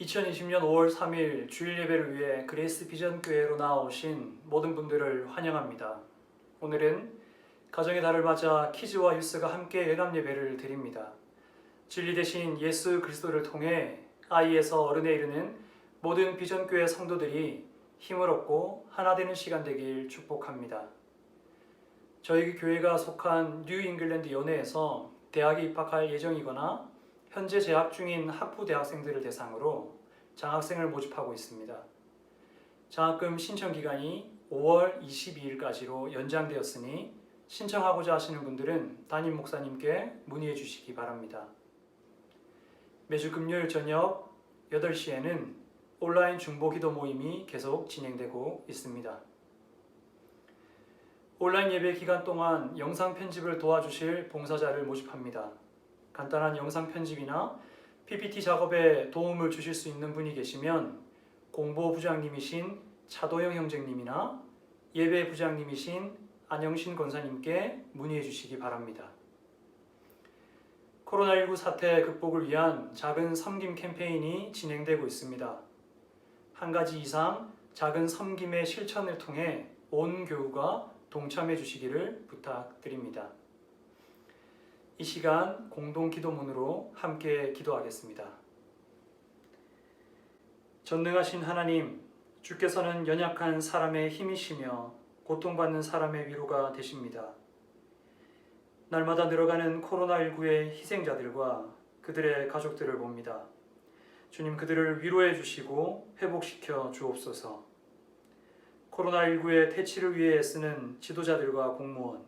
2020년 5월 3일 주일 예배를 위해 그레이스 비전 교회로 나오신 모든 분들을 환영합니다. 오늘은 가정의 달을 맞아 키즈와 유스가 함께 연합 예배를 드립니다. 진리 대신 예수 그리스도를 통해 아이에서 어른에 이르는 모든 비전 교회 성도들이 힘을 얻고 하나 되는 시간 되길 축복합니다. 저희 교회가 속한 뉴 잉글랜드 연회에서 대학에 입학할 예정이거나 현재 재학 중인 학부 대학생들을 대상으로 장학생을 모집하고 있습니다. 장학금 신청 기간이 5월 22일까지로 연장되었으니 신청하고자 하시는 분들은 담임 목사님께 문의해 주시기 바랍니다. 매주 금요일 저녁 8시에는 온라인 중보 기도 모임이 계속 진행되고 있습니다. 온라인 예배 기간 동안 영상 편집을 도와주실 봉사자를 모집합니다. 간단한 영상 편집이나 PPT 작업에 도움을 주실 수 있는 분이 계시면 공보부장님이신 차도영 형제님이나 예배부장님이신 안영신 권사님께 문의해 주시기 바랍니다. 코로나19 사태 극복을 위한 작은 섬김 캠페인이 진행되고 있습니다. 한 가지 이상 작은 섬김의 실천을 통해 온 교우가 동참해 주시기를 부탁드립니다. 이 시간 공동 기도문으로 함께 기도하겠습니다. 전능하신 하나님, 주께서는 연약한 사람의 힘이시며 고통받는 사람의 위로가 되십니다. 날마다 늘어가는 코로나19의 희생자들과 그들의 가족들을 봅니다. 주님, 그들을 위로해 주시고 회복시켜 주옵소서. 코로나19의 퇴치를 위해 애쓰는 지도자들과 공무원,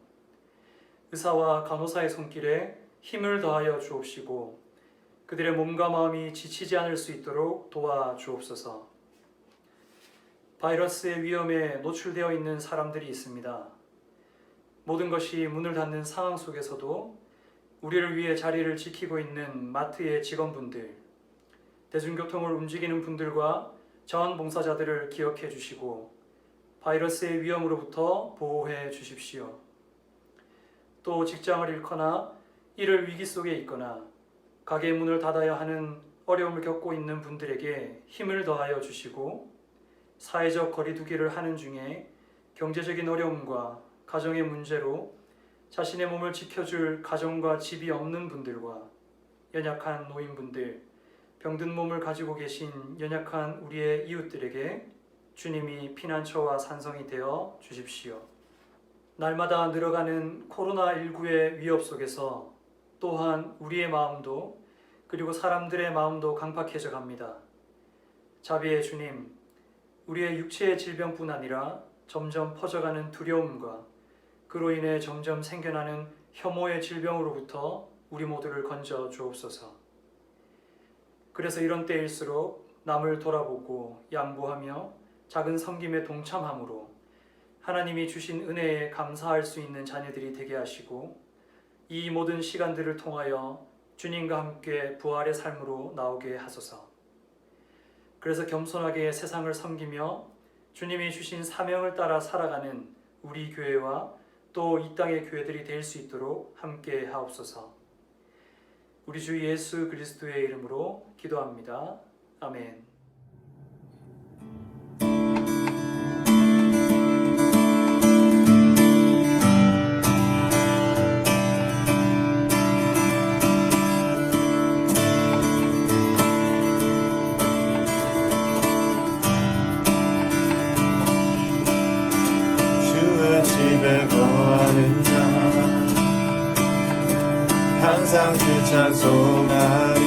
의사와 간호사의 손길에 힘을 더하여 주옵시고 그들의 몸과 마음이 지치지 않을 수 있도록 도와 주옵소서. 바이러스의 위험에 노출되어 있는 사람들이 있습니다. 모든 것이 문을 닫는 상황 속에서도 우리를 위해 자리를 지키고 있는 마트의 직원분들, 대중교통을 움직이는 분들과 자원봉사자들을 기억해 주시고 바이러스의 위험으로부터 보호해 주십시오. 또 직장을 잃거나 일을 위기 속에 있거나 가게 문을 닫아야 하는 어려움을 겪고 있는 분들에게 힘을 더하여 주시고 사회적 거리두기를 하는 중에 경제적인 어려움과 가정의 문제로 자신의 몸을 지켜줄 가정과 집이 없는 분들과 연약한 노인분들, 병든 몸을 가지고 계신 연약한 우리의 이웃들에게 주님이 피난처와 산성이 되어 주십시오. 날마다 늘어가는 코로나19의 위협 속에서 또한 우리의 마음도 그리고 사람들의 마음도 강팍해져 갑니다. 자비의 주님, 우리의 육체의 질병뿐 아니라 점점 퍼져가는 두려움과 그로 인해 점점 생겨나는 혐오의 질병으로부터 우리 모두를 건져 주옵소서. 그래서 이런 때일수록 남을 돌아보고 양보하며 작은 섬김에 동참함으로 하나님이 주신 은혜에 감사할 수 있는 자녀들이 되게 하시고 이 모든 시간들을 통하여 주님과 함께 부활의 삶으로 나오게 하소서. 그래서 겸손하게 세상을 섬기며 주님이 주신 사명을 따라 살아가는 우리 교회와 또 이 땅의 교회들이 될 수 있도록 함께 하옵소서. 우리 주 예수 그리스도의 이름으로 기도합니다. 아멘. 항상 그 찬송하리.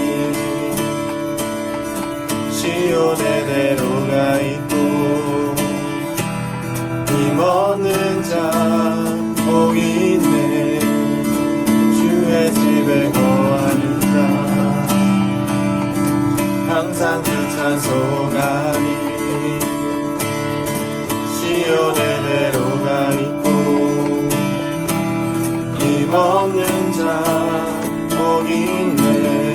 시온의 대로가 있고 힘없는 자 복이 있네. 주의 집에 거하는 자 항상 그 찬송하리. 시온의 대로가 있고 힘없는 자 복이 있네.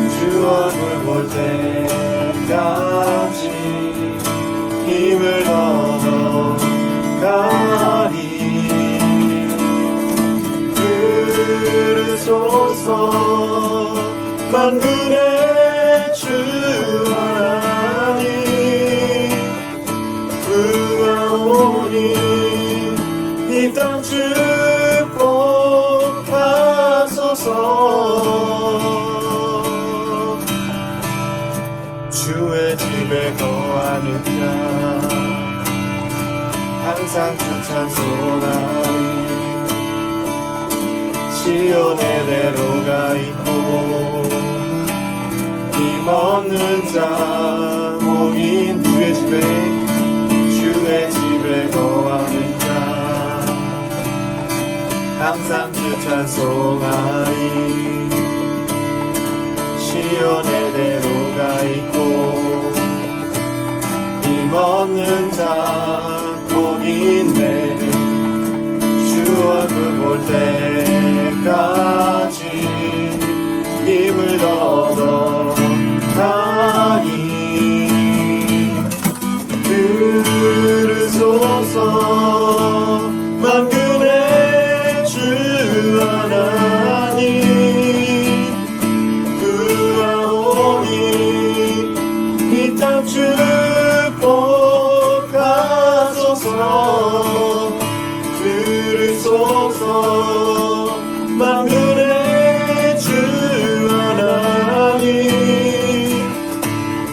주 얼굴 볼 때까지 힘을 얻어가리. 들으소서 만군의 주 이 땅 축복하소서. 주의 집에 거하는 자 항상 주 찬송하리. 시온의 대로가 있고 힘없는 자 목인 주의 집에 거하는 자 항상 주 찬송하리. 시온의 대로가 있고 힘없는 자 복인데 주 얼굴 볼 때까지 힘을 얻어가니 들으소서. 만군의 주 하나님 구하오니 이 땅 축복하소서. 들으소서. 만군의 주 하나님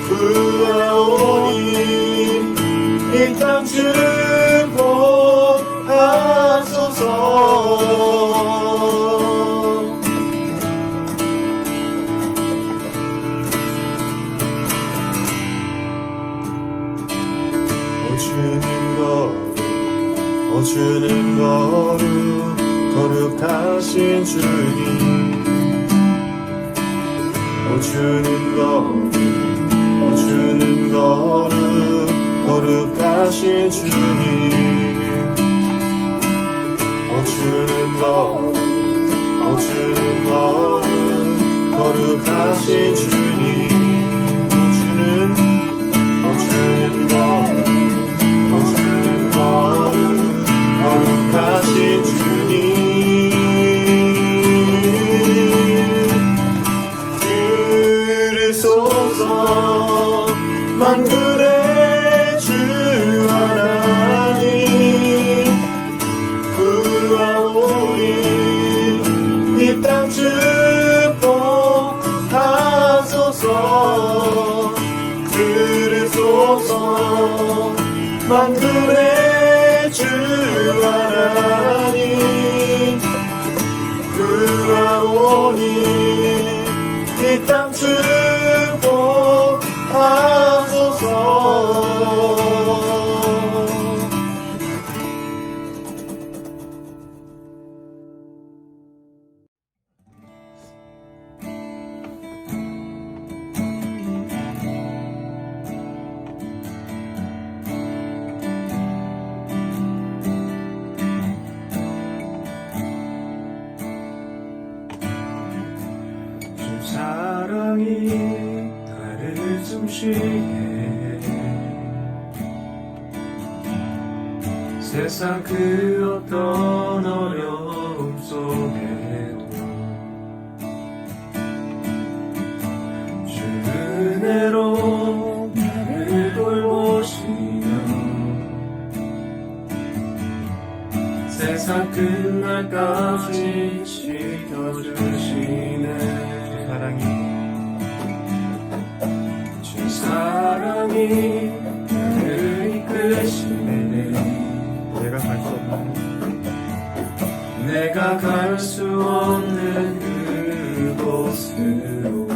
구하오니 이 땅 축복하소서. 주는 거룩하신 주님. 주는 거룩하신 주님. 주는 거룩하신 주님. 거룩하신 주님. 들으소서. 만군의 주 하나님 구하오니 이 땅 축복하소서. 들으소서. 만군의 주 하나님 구하오니 이 땅 축복하소서. 사랑이 나를 숨쉬게 세상 그 어떤 어려움 속에도 주 은혜로 나를 돌보시며 세상 끝날까지 지켜주시네. 주 사랑이 나를 이끄시네. 내가 갈 수 없는 그곳으로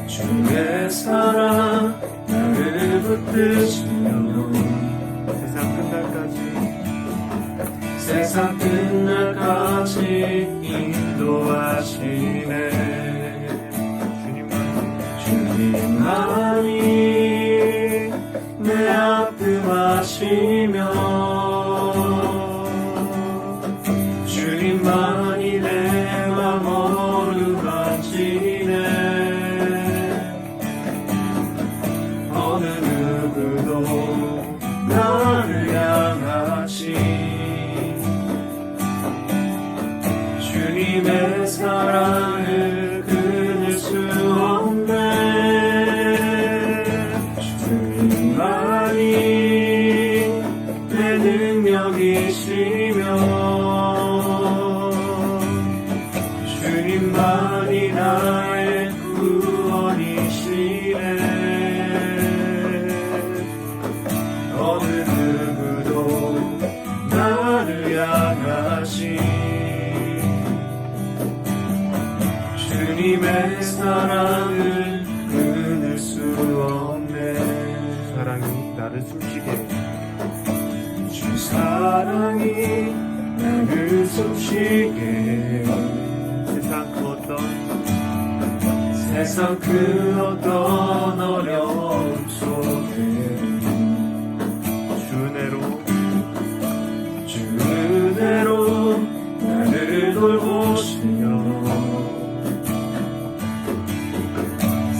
주의 사랑 나를 붙드시며 세상 끝날까지 인도하시네. 주님만이 내 앞등하시며 주님만이 내 맘 어루만지네. 어느 누구도 나를 향하시 주님의 사랑을 끊을 수 없네. 주님만이 사랑이 나를 숨쉬게 세상 그 어떤 어려움 속에 주 은혜로 나를 돌보시며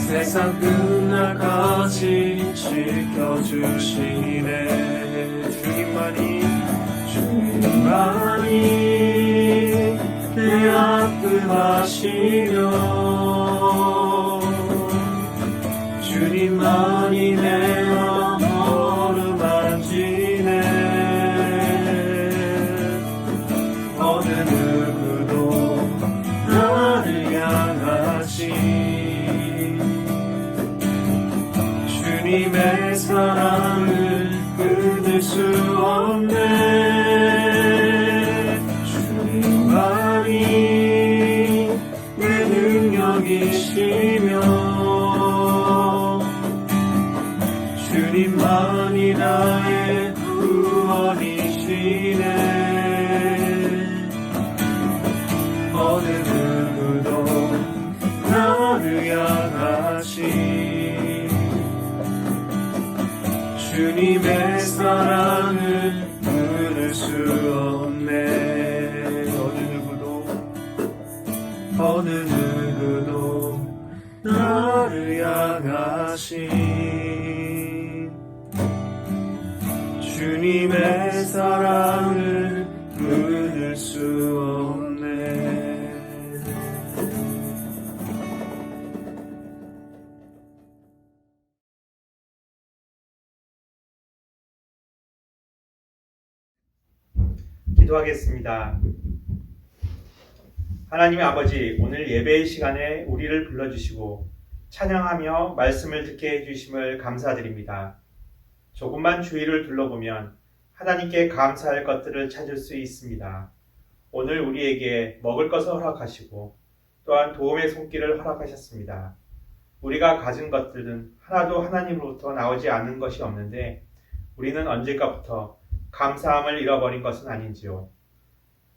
세상 끝날까지 지켜주시네 주님만이 내 아픔하시며 주님만이 내 마음 어루만지네 어느 누구도 나를 향하시 주님의 사랑을 끊을 수 없네 주님만이 내 능력이시며 주님만이 나의 구원이시네 어느 누구도 나를 향하시 주님의 사랑을 끊을 수 없네 어느 누구도 나를 향하신 주님의 사랑을 끊을 수 없네 기도하겠습니다. 하나님 아버지, 오늘 예배의 시간에 우리를 불러주시고 찬양하며 말씀을 듣게 해주심을 감사드립니다. 조금만 주위를 둘러보면 하나님께 감사할 것들을 찾을 수 있습니다. 오늘 우리에게 먹을 것을 허락하시고 또한 도움의 손길을 허락하셨습니다. 우리가 가진 것들은 하나도 하나님으로부터 나오지 않는 것이 없는데 우리는 언제까부터 감사함을 잃어버린 것은 아닌지요.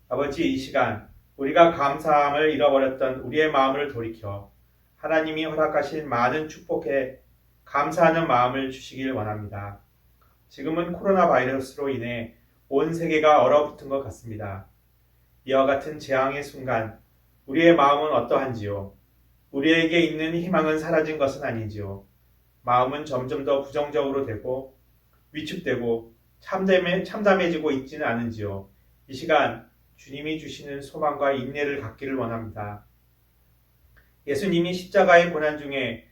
아버지, 이 시간 우리가 감사함을 잃어버렸던 우리의 마음을 돌이켜 하나님이 허락하신 많은 축복에 감사하는 마음을 주시길 원합니다. 지금은 코로나 바이러스로 인해 온 세계가 얼어붙은 것 같습니다. 이와 같은 재앙의 순간 우리의 마음은 어떠한지요? 우리에게 있는 희망은 사라진 것은 아닌지요? 마음은 점점 더 부정적으로 되고 위축되고 참담해지고 있지는 않은지요? 이 시간 주님이 주시는 소망과 인내를 갖기를 원합니다. 예수님이 십자가의 고난 중에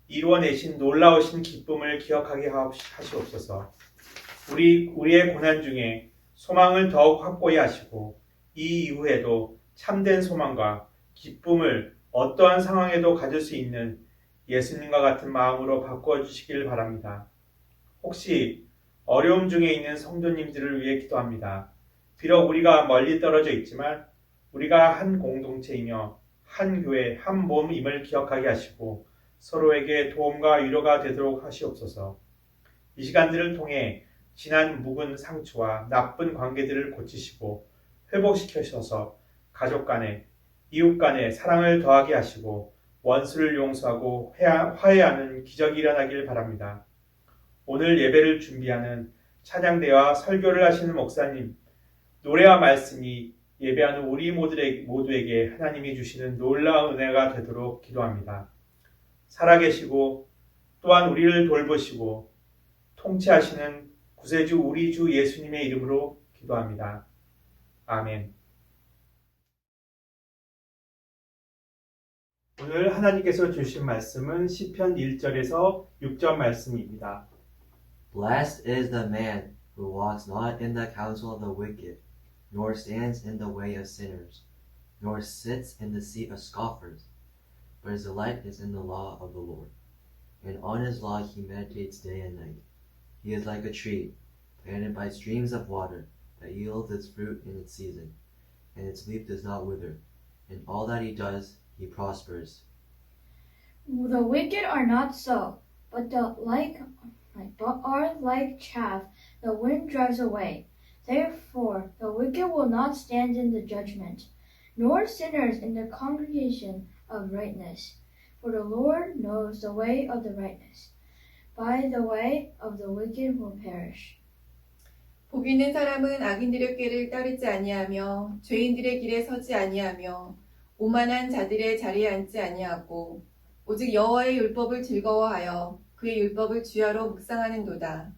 이루어내신 놀라우신 기쁨을 기억하게 하시옵소서. 우리의 고난 중에 소망을 더욱 확고히 하시고 이 이후에도 참된 소망과 기쁨을 어떠한 상황에도 가질 수 있는 예수님과 같은 마음으로 바꿔주시길 바랍니다. 혹시 어려움 중에 있는 성도님들을 위해 기도합니다. 비록 우리가 멀리 떨어져 있지만 우리가 한 공동체이며 한 교회, 한 몸임을 기억하게 하시고 서로에게 도움과 위로가 되도록 하시옵소서. 이 시간들을 통해 지난 묵은 상처와 나쁜 관계들을 고치시고 회복시켜주셔서 가족 간에, 이웃 간에 사랑을 더하게 하시고 원수를 용서하고 화해하는 기적이 일어나길 바랍니다. 오늘 예배를 준비하는 찬양대와 설교를 하시는 목사님, 노래와 말씀이 예배하는 우리 모두에게 하나님이 주시는 놀라운 은혜가 되도록 기도합니다. 살아계시고 또한 우리를 돌보시고 통치하시는 구세주 우리 주 예수님의 이름으로 기도합니다. 아멘. 오늘 하나님께서 주신 말씀은 시편 1절에서 6절 말씀입니다. Blessed is the man who walks not in the counsel of the wicked, nor stands in the way of sinners, nor sits in the seat of scoffers, but his delight is in the law of the Lord, and on his law he meditates day and night. He is like a tree planted by streams of water that yields its fruit in its season, and its leaf does not wither. In all that he does, he prospers. The wicked are not so, but are like chaff the wind drives away. Therefore, the wicked will not stand in the judgment, nor sinners in the congregation of rightness. For the Lord knows the way of the righteous. By the way of the wicked will perish. 복 있는 사람은 악인들의 꾀를 따르지 아니하며 죄인들의 길에 서지 아니하며 오만한 자들의 자리에 앉지 아니하고 오직 여호와의 율법을 즐거워하여 그의 율법을 주야로 묵상하는도다.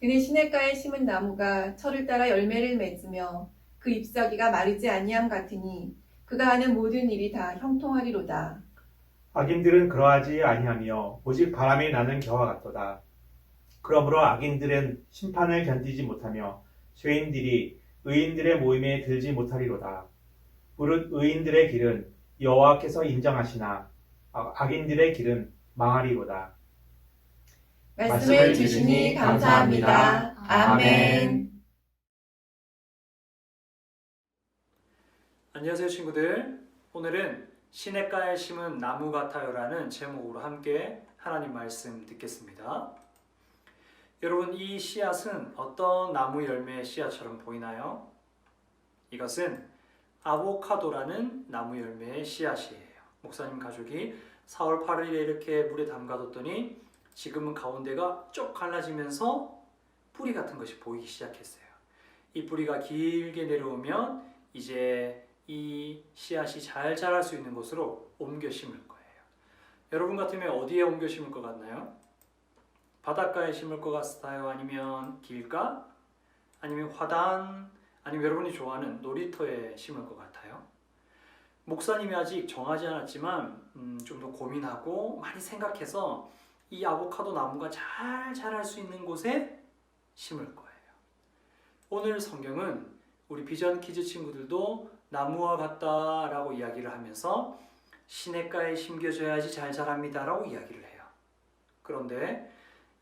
그는 시냇가에 심은 나무가 철을 따라 열매를 맺으며 그 잎사귀가 마르지 아니함 같으니 그가 하는 모든 일이 다 형통하리로다. 악인들은 그러하지 아니하며 오직 바람이 나는 겨와 같도다. 그러므로 악인들은 심판을 견디지 못하며 죄인들이 의인들의 모임에 들지 못하리로다. 무릇 의인들의 길은 여호와께서 인정하시나 악인들의 길은 망하리로다. 말씀을 주시니 감사합니다. 아멘. 안녕하세요 친구들. 오늘은 시냇가에 심은 나무 같아요라는 제목으로 함께 하나님 말씀 듣겠습니다. 여러분, 이 씨앗은 어떤 나무 열매의 씨앗처럼 보이나요? 이것은 아보카도라는 나무 열매의 씨앗이에요. 목사님 가족이 4월 8일에 이렇게 물에 담가뒀더니 지금은 가운데가 쭉 갈라지면서 뿌리 같은 것이 보이기 시작했어요. 이 뿌리가 길게 내려오면 이제 이 씨앗이 잘 자랄 수 있는 곳으로 옮겨 심을 거예요. 여러분 같으면 어디에 옮겨 심을 것 같나요? 바닷가에 심을 것 같아요? 아니면 길가? 아니면 화단? 아니면 여러분이 좋아하는 놀이터에 심을 것 같아요? 목사님이 아직 정하지 않았지만 좀 더 고민하고 많이 생각해서 이 아보카도 나무가 잘 자랄 수 있는 곳에 심을 거예요. 오늘 성경은 우리 비전 키즈 친구들도 나무와 같다라고 이야기를 하면서 시냇가에 심겨져야지 잘 자랍니다라고 이야기를 해요. 그런데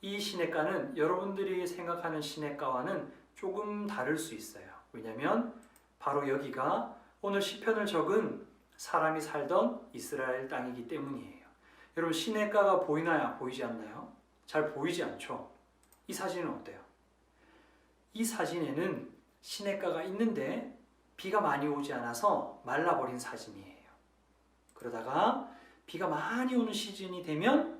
이 시냇가는 여러분들이 생각하는 시냇가와는 조금 다를 수 있어요. 왜냐하면 바로 여기가 오늘 시편을 적은 사람이 살던 이스라엘 땅이기 때문이에요. 여러분, 시냇가가 보이나요? 보이지 않나요? 잘 보이지 않죠? 이 사진은 어때요? 이 사진에는 시냇가가 있는데 비가 많이 오지 않아서 말라버린 사진이에요. 그러다가 비가 많이 오는 시즌이 되면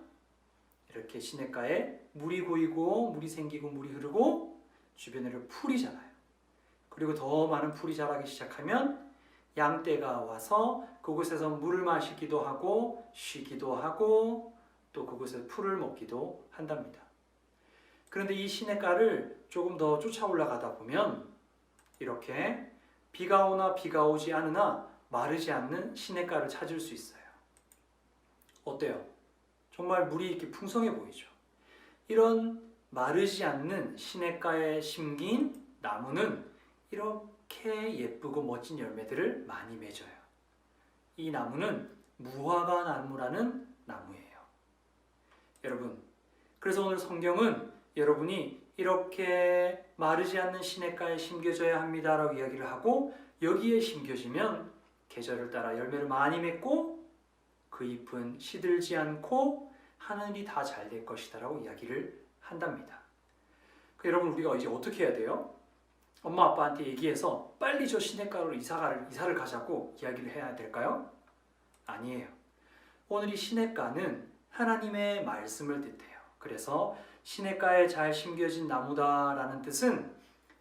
이렇게 시냇가에 물이 고이고 물이 생기고 물이 흐르고 주변에를 풀이 자라요. 그리고 더 많은 풀이 자라기 시작하면 양떼가 와서 그곳에서 물을 마시기도 하고 쉬기도 하고 또 그곳에서 풀을 먹기도 한답니다. 그런데 이 시냇가를 조금 더 쫓아 올라가다 보면 이렇게 비가 오나 비가 오지 않으나 마르지 않는 시냇가를 찾을 수 있어요. 어때요? 정말 물이 이렇게 풍성해 보이죠? 이런 마르지 않는 시냇가에 심긴 나무는 이렇게 예쁘고 멋진 열매들을 많이 맺어요. 이 나무는 무화과 나무라는 나무예요. 여러분, 그래서 오늘 성경은 여러분이 이렇게 마르지 않는 시냇가에 심겨져야 합니다라고 이야기를 하고 여기에 심겨지면 계절을 따라 열매를 많이 맺고 그 잎은 시들지 않고 하는 일이 다 잘 될 것이다라고 이야기를 한답니다. 여러분, 우리가 이제 어떻게 해야 돼요? 엄마 아빠한테 얘기해서 빨리 저 시냇가로 이사를 가자고 이야기를 해야 될까요? 아니에요. 오늘 이 시냇가는 하나님의 말씀을 뜻해요. 그래서 시냇가에 잘 심겨진 나무다라는 뜻은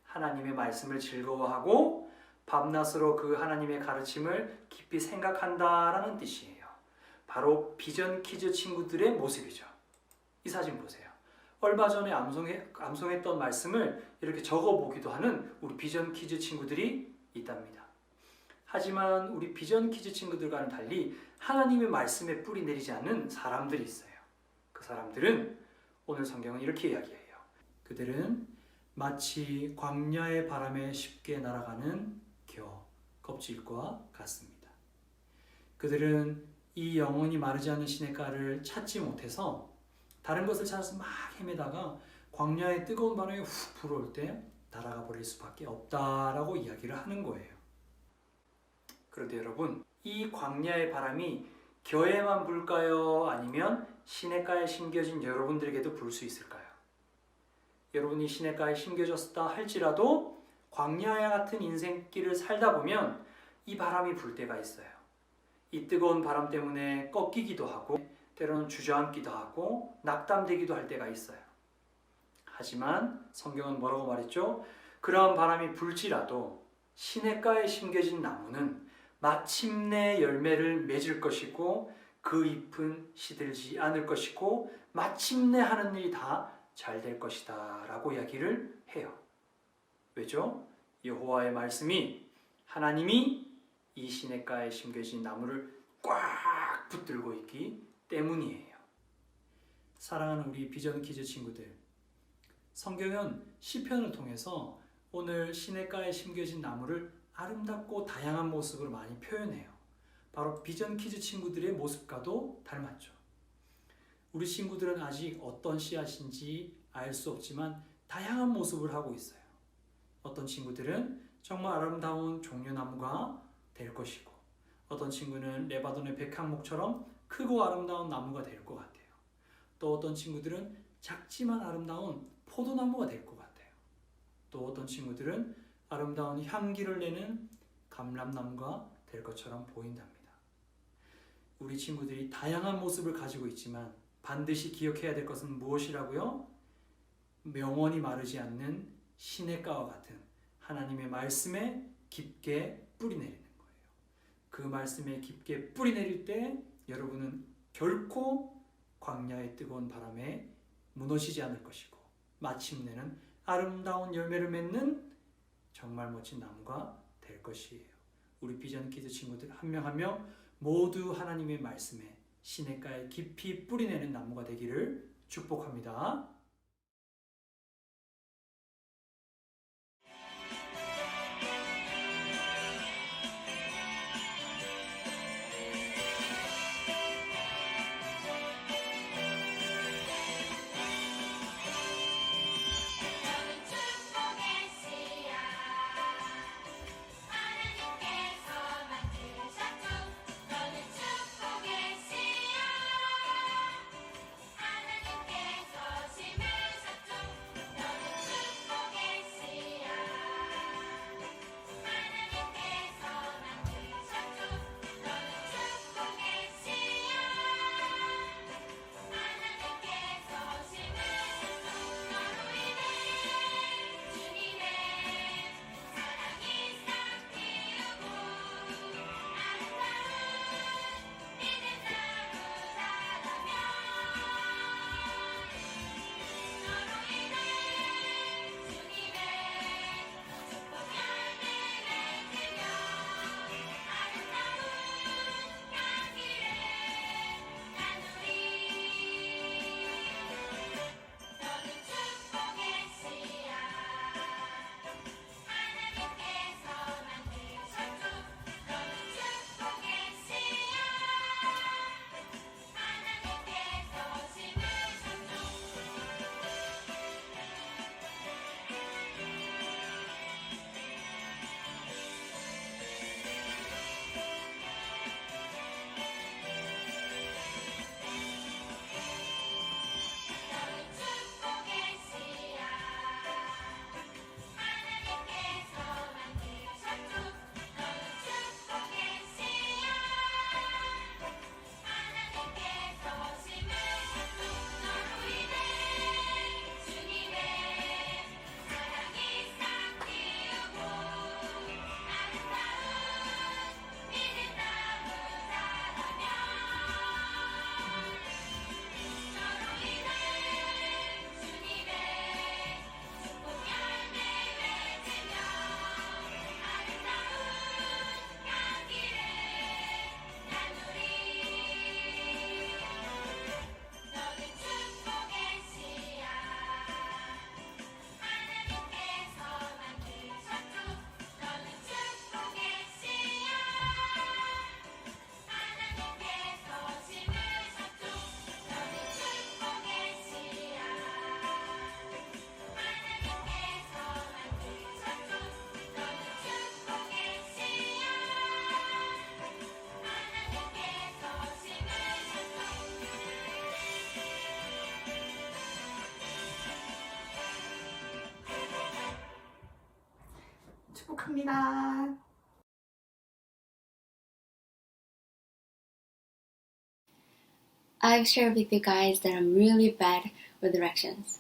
하나님의 말씀을 즐거워하고 밤낮으로 그 하나님의 가르침을 깊이 생각한다라는 뜻이에요. 바로 비전 키즈 친구들의 모습이죠. 이 사진 보세요. 얼마 전에 암송했던 말씀을 이렇게 적어보기도 하는 우리 비전 키즈 친구들이 있답니다. 하지만 우리 비전 키즈 친구들과는 달리 하나님의 말씀에 뿌리 내리지 않는 사람들이 있어요. 그 사람들은 오늘 성경은 이렇게 이야기해요. 그들은 마치 광야의 바람에 쉽게 날아가는 겨, 껍질과 같습니다. 그들은 이 영원히 마르지 않는 시냇가를 찾지 못해서 다른 것을 찾아서 막 헤매다가 광야의 뜨거운 바람이 훅 불어올 때 날아가 버릴 수밖에 없다라고 이야기를 하는 거예요. 그런데 여러분, 이 광야의 바람이 겨에만 불까요? 아니면 시냇가에 심겨진 여러분들에게도 불 수 있을까요? 여러분이 시냇가에 심겨졌다 할지라도 광야 같은 인생길을 살다 보면 이 바람이 불 때가 있어요. 이 뜨거운 바람 때문에 꺾이기도 하고 때로는 주저앉기도 하고 낙담되기도 할 때가 있어요. 하지만 성경은 뭐라고 말했죠? 그러한 바람이 불지라도 시냇가에 심겨진 나무는 마침내 열매를 맺을 것이고 그 잎은 시들지 않을 것이고 마침내 하는 일이 다 잘 될 것이다 라고 이야기를 해요. 왜죠? 여호와의 말씀이 하나님이 이 시냇가에 심겨진 나무를 꽉 붙들고 있기 때문이에요. 사랑하는 우리 비전 퀴즈 친구들, 성경은 시편을 통해서 오늘 시냇가에 심겨진 나무를 아름답고 다양한 모습으로 많이 표현해요. 바로 비전 퀴즈 친구들의 모습과도 닮았죠. 우리 친구들은 아직 어떤 씨앗인지 알 수 없지만 다양한 모습을 하고 있어요. 어떤 친구들은 정말 아름다운 종려나무가 될 것이고, 어떤 친구는 레바논의 백향목처럼 크고 아름다운 나무가 될 것 같아요. 또 어떤 친구들은 작지만 아름다운 포도나무가 될 것 같아요. 또 어떤 친구들은 아름다운 향기를 내는 감람나무가 될 것처럼 보인답니다. 우리 친구들이 다양한 모습을 가지고 있지만 반드시 기억해야 될 것은 무엇이라고요? 영원히 마르지 않는 시냇가와 같은 하나님의 말씀에 깊게 뿌리 내리는 거예요. 그 말씀에 깊게 뿌리 내릴 때 여러분은 결코 광야의 뜨거운 바람에 무너지지 않을 것이고 마침내는 아름다운 열매를 맺는 정말 멋진 나무가 될 것이에요. 우리 비전 키즈 친구들 한 명 한 명 모두 하나님의 말씀에 시냇가에 깊이 뿌리내는 나무가 되기를 축복합니다. 너는 축복의 씨앗 하나님께서 만드셨죠. 너는 축복의 씨앗 하나님께서 심으셨죠. 축복합니다. I've shared with you guys that I'm really bad with directions.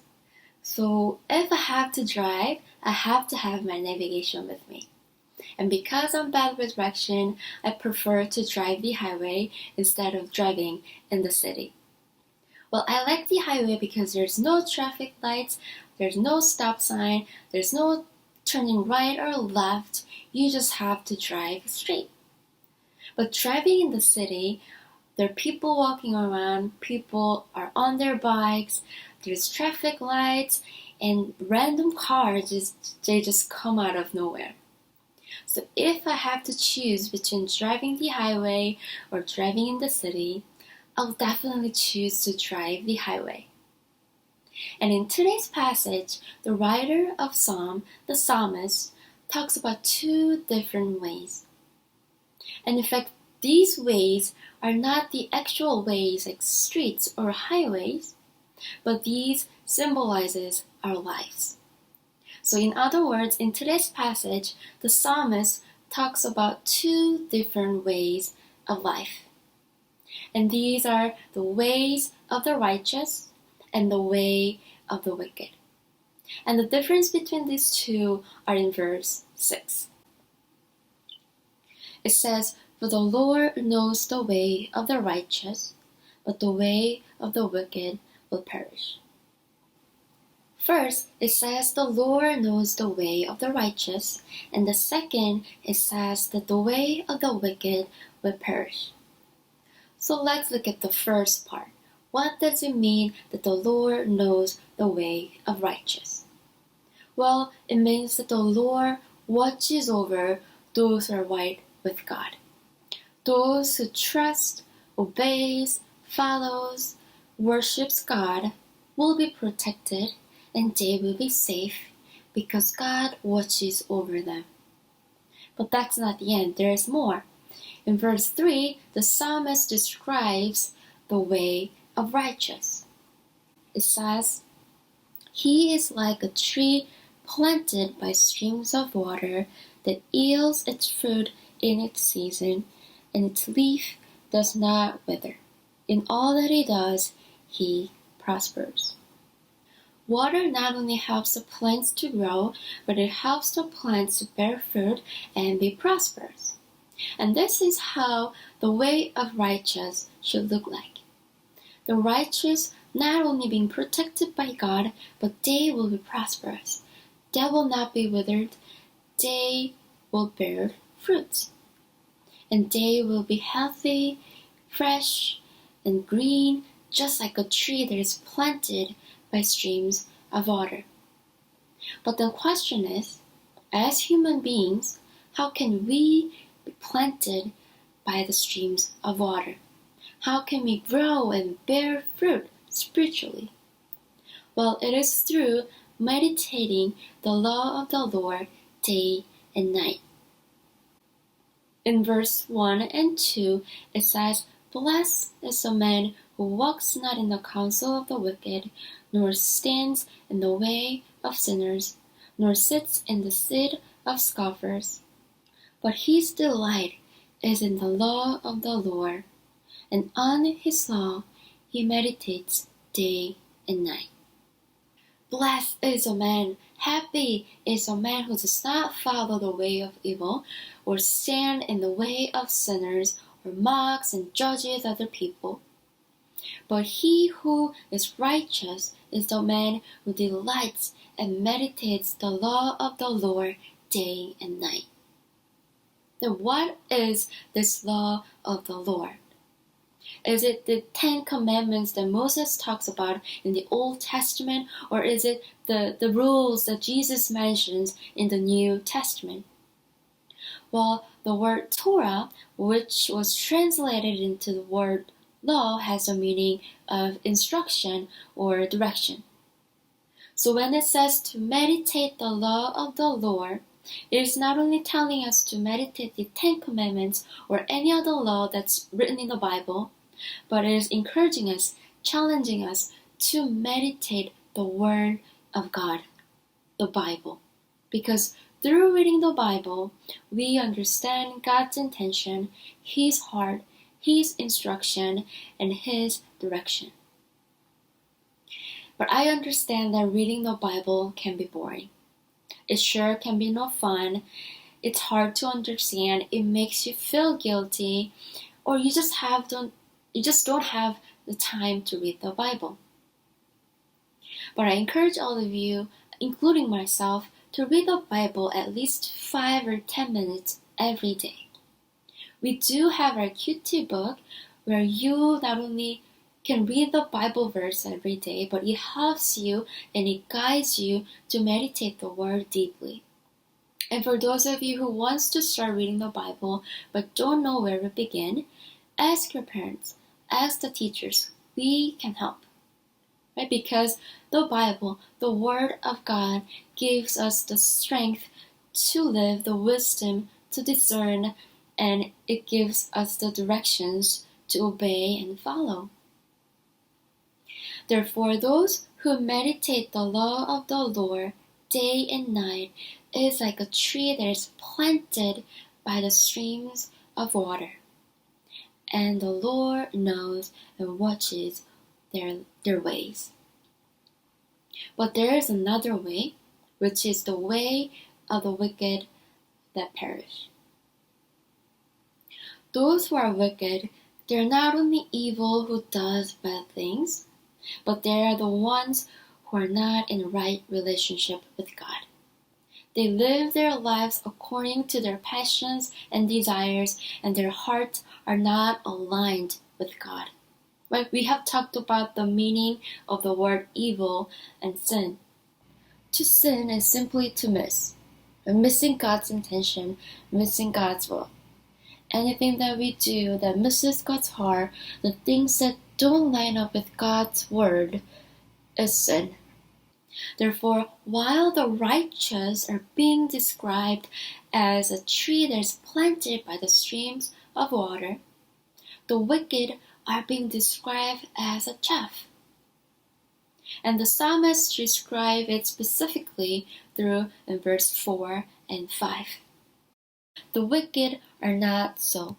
So if I have to drive, I have to have my navigation with me. And because I'm bad with direction, I prefer to drive the highway instead of driving in the city. Well, I like the highway because there's no traffic lights, there's no stop sign, there's no turning right or left. You just have to drive straight. But driving in the city, there are people walking around, people are on their bikes, there's traffic lights, and random cars they just come out of nowhere. So if I have to choose between driving the highway or driving in the city, I'll definitely choose to drive the highway. And in today's passage, the writer of Psalm, the psalmist, talks about two different ways. And in fact, these ways are not the actual ways like streets or highways, but these symbolizes our lives. So in other words, in today's passage, the psalmist talks about two different ways of life. And these are the ways of the righteous and the way of the wicked. And the difference between these two are in verse 6. It says, "For the Lord knows the way of the righteous, but the way of the wicked will perish." First, it says the Lord knows the way of the righteous, and the second, it says that the way of the wicked will perish. So let's look at the first part. What does it mean that the Lord knows the way of righteous? Well, it means that the Lord watches over those who are right with God. Those who trust, obeys, follows, worships God will be protected and they will be safe because God watches over them. But that's not the end, there is more. In verse 3, the psalmist describes the way of righteous. It says, "He is like a tree planted by streams of water that yields its fruit in its season, and its leaf does not wither. In all that he does, he prospers." Water not only helps the plants to grow, but it helps the plants to bear fruit and be prosperous. And this is how the way of righteous should look like. The righteous not only being protected by God, but they will be prosperous. They will not be withered. They will bear fruits. And they will be healthy, fresh, and green, just like a tree that is planted by streams of water. But the question is, as human beings, how can we be planted by the streams of water? How can we grow and bear fruit spiritually? Well, it is through meditating the law of the Lord day and night. In verse 1 and 2, it says, "Blessed is the man who walks not in the counsel of the wicked, nor stands in the way of sinners, nor sits in the seat of scoffers. But his delight is in the law of the Lord, and on his law he meditates day and night." Blessed is a man, happy is a man who does not follow the way of evil, or stand in the way of sinners, or mocks and judges other people. But he who is righteous is the man who delights and meditates the law of the Lord day and night. Then what is this law of the Lord? Is it the 10 Commandments that Moses talks about in the Old Testament, or is it the rules that Jesus mentions in the New Testament? Well, the word Torah, which was translated into the word law, has a meaning of instruction or direction. So when it says to meditate the law of the Lord, it is not only telling us to meditate the 10 Commandments or any other law that's written in the Bible, but it is encouraging us, challenging us to meditate the Word of God, the Bible. Because Through reading the Bible, we understand God's intention, His heart, His instruction, and His direction. But I understand that reading the Bible can be boring. It sure can be no fun. It's hard to understand. It makes you feel guilty, or you just don't have the time to read the Bible. But I encourage all of you, including myself, to read the Bible at least 5 or 10 minutes every day. We do have our QT book where you not only can read the Bible verse every day, but it helps you and it guides you to meditate the Word deeply. And for those of you who wants to start reading the Bible but don't know where to begin, ask your parents, ask the teachers. We can help. Right? Because the Bible, the Word of God, gives us the strength to live, the wisdom to discern, and it gives us the directions to obey and follow. Therefore, those who meditate the law of the Lord day and night is like a tree that is planted by the streams of water. And the Lord knows and watches their ways. But there is another way, which is the way of the wicked that perish. Those who are wicked, they're not only evil who does bad things, but they are the ones who are not in right relationship with God. They live their lives according to their passions and desires, and their hearts are not aligned with God. Right? We have talked about the meaning of the word evil and sin. To sin is simply to miss. Missing God's intention, missing God's will. Anything that we do that misses God's heart, the things that don't line up with God's word, is sin. Therefore, while the righteous are being described as a tree that is planted by the streams of water, the wicked are being described as a chaff. And the psalmist describes it specifically through in verse 4 and 5. The wicked are not so,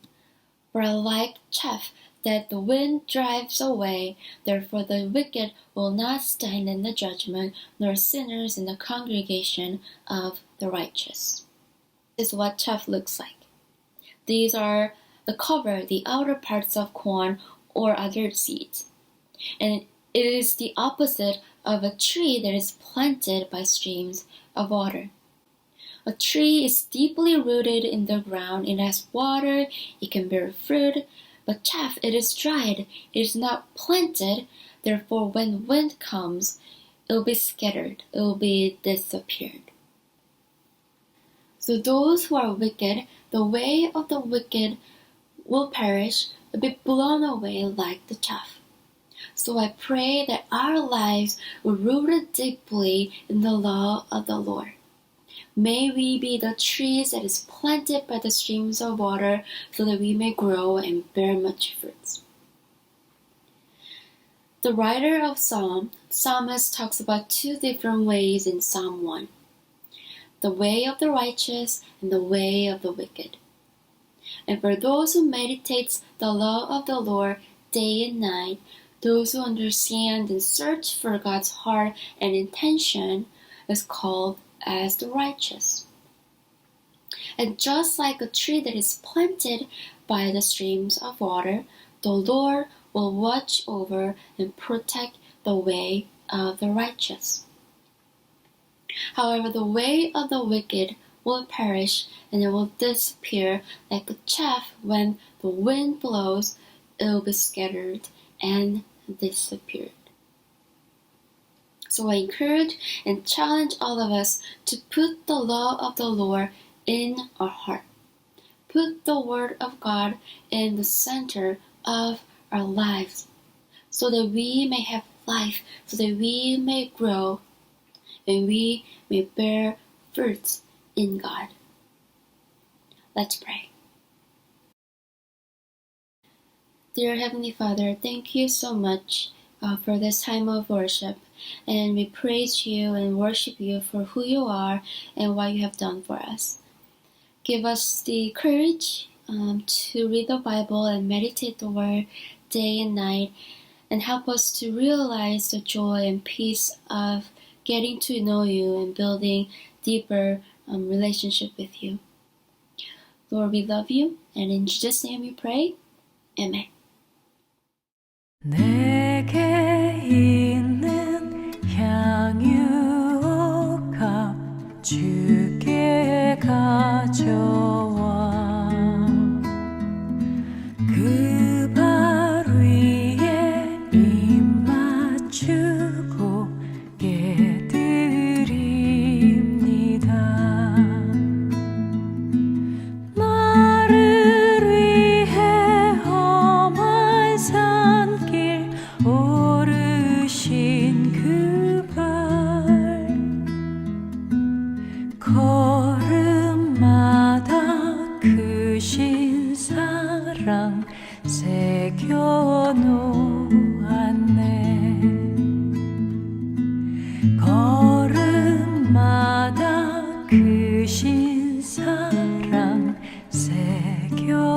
but are like chaff that the wind drives away. Therefore the wicked will not stand in the judgment, nor sinners in the congregation of the righteous. This is what chaff looks like. These are the cover, the outer parts of corn or other seeds. And it is the opposite of a tree that is planted by streams of water. A tree is deeply rooted in the ground. It has water, it can bear fruit, but chaff, it is dried, it is not planted. Therefore, when wind comes, it will be scattered, it will be disappeared. So those who are wicked, the way of the wicked will perish, will be blown away like the chaff. So I pray that our lives will be rooted deeply in the law of the Lord. May we be the trees that is planted by the streams of water, so that we may grow and bear much fruits. The writer of Psalmist talks about two different ways in Psalm 1. The way of the righteous and the way of the wicked. And for those who meditate the law of the Lord day and night, those who understand and search for God's heart and intention, is called as the righteous. And just like a tree that is planted by the streams of water, the Lord will watch over and protect the way of the righteous. However, the way of the wicked will perish, and it will disappear like a chaff. When the wind blows, it will be scattered and disappeared. So I encourage and challenge all of us to put the law of the Lord in our heart. Put the Word of God in the center of our lives, so that we may have life, so that we may grow, and we may bear fruits in God. Let's pray. Dear Heavenly Father, thank you so much for this time of worship. and we praise you and worship you for who you are and what you have done for us. Give us the courage to read the Bible and meditate the Word day and night, and help us to realize the joy and peace of getting to know you and building deeper relationship with you. Lord, we love you, and in Jesus' name we pray. Amen. 내게 있는 향유가 주께 가져와 그 발 위에 입 맞추고 깨드립니다. 나를 위해 험한 산길 오르신 그 발 걸음마다 크신 사랑 새겨놓았네. 걸음마다 크신 사랑 새겨놓았네.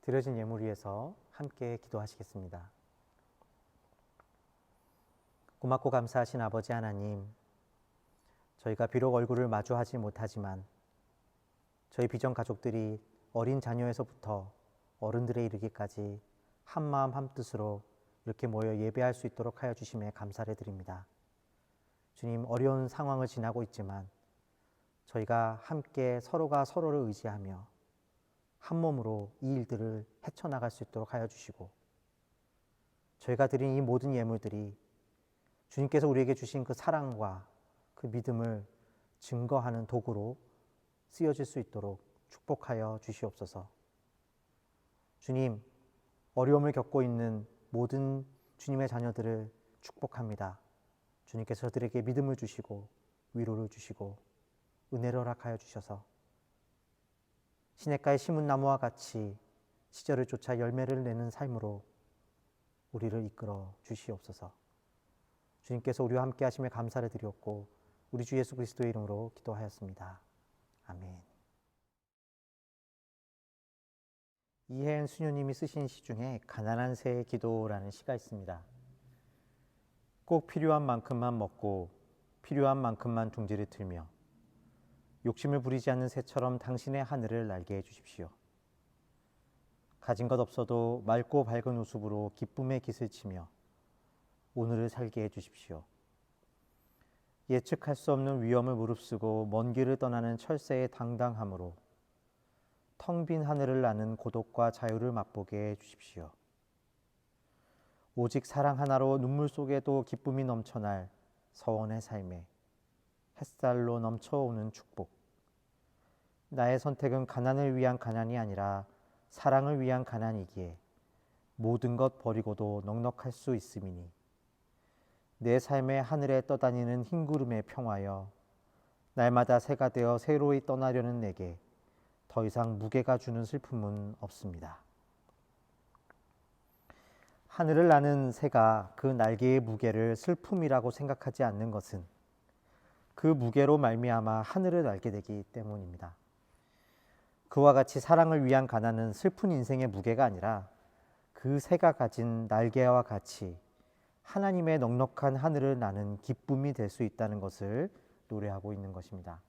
드려진 예물 위해서 함께 기도하시겠습니다. 고맙고 감사하신 아버지 하나님, 저희가 비록 얼굴을 마주하지 못하지만 저희 비전 가족들이 어린 자녀에서부터 어른들에 이르기까지 한마음 한뜻으로 이렇게 모여 예배할 수 있도록 하여 주심에 감사를 드립니다. 주님, 어려운 상황을 지나고 있지만 저희가 함께 서로가 서로를 의지하며 한 몸으로 이 일들을 헤쳐나갈 수 있도록 하여 주시고, 저희가 드린 이 모든 예물들이 주님께서 우리에게 주신 그 사랑과 그 믿음을 증거하는 도구로 쓰여질 수 있도록 축복하여 주시옵소서. 주님, 어려움을 겪고 있는 모든 주님의 자녀들을 축복합니다. 주님께서 저들에게 믿음을 주시고 위로를 주시고 은혜를 허락하여 주셔서 시냇가의 심은 나무와 같이 시절을 쫓아 열매를 내는 삶으로 우리를 이끌어 주시옵소서. 주님께서 우리와 함께 하심에 감사를 드렸고 우리 주 예수 그리스도의 이름으로 기도하였습니다. 아멘. 이혜은 수녀님이 쓰신 시 중에 가난한 새의 기도라는 시가 있습니다. 꼭 필요한 만큼만 먹고 필요한 만큼만 둥지를 틀며 욕심을 부리지 않는 새처럼 당신의 하늘을 날게 해주십시오. 가진 것 없어도 맑고 밝은 우습으로 기쁨의 깃을 치며 오늘을 살게 해주십시오. 예측할 수 없는 위험을 무릅쓰고 먼 길을 떠나는 철새의 당당함으로 텅 빈 하늘을 나는 고독과 자유를 맛보게 해주십시오. 오직 사랑 하나로 눈물 속에도 기쁨이 넘쳐날 서원의 삶에 햇살로 넘쳐오는 축복. 나의 선택은 가난을 위한 가난이 아니라 사랑을 위한 가난이기에 모든 것 버리고도 넉넉할 수 있음이니 내 삶의 하늘에 떠다니는 흰 구름의 평화여, 날마다 새가 되어 새로이 떠나려는 내게 더 이상 무게가 주는 슬픔은 없습니다. 하늘을 나는 새가 그 날개의 무게를 슬픔이라고 생각하지 않는 것은 그 무게로 말미암아 하늘을 날게 되기 때문입니다. 그와 같이 사랑을 위한 가난은 슬픈 인생의 무게가 아니라 그 새가 가진 날개와 같이 하나님의 넉넉한 하늘을 나는 기쁨이 될 수 있다는 것을 노래하고 있는 것입니다.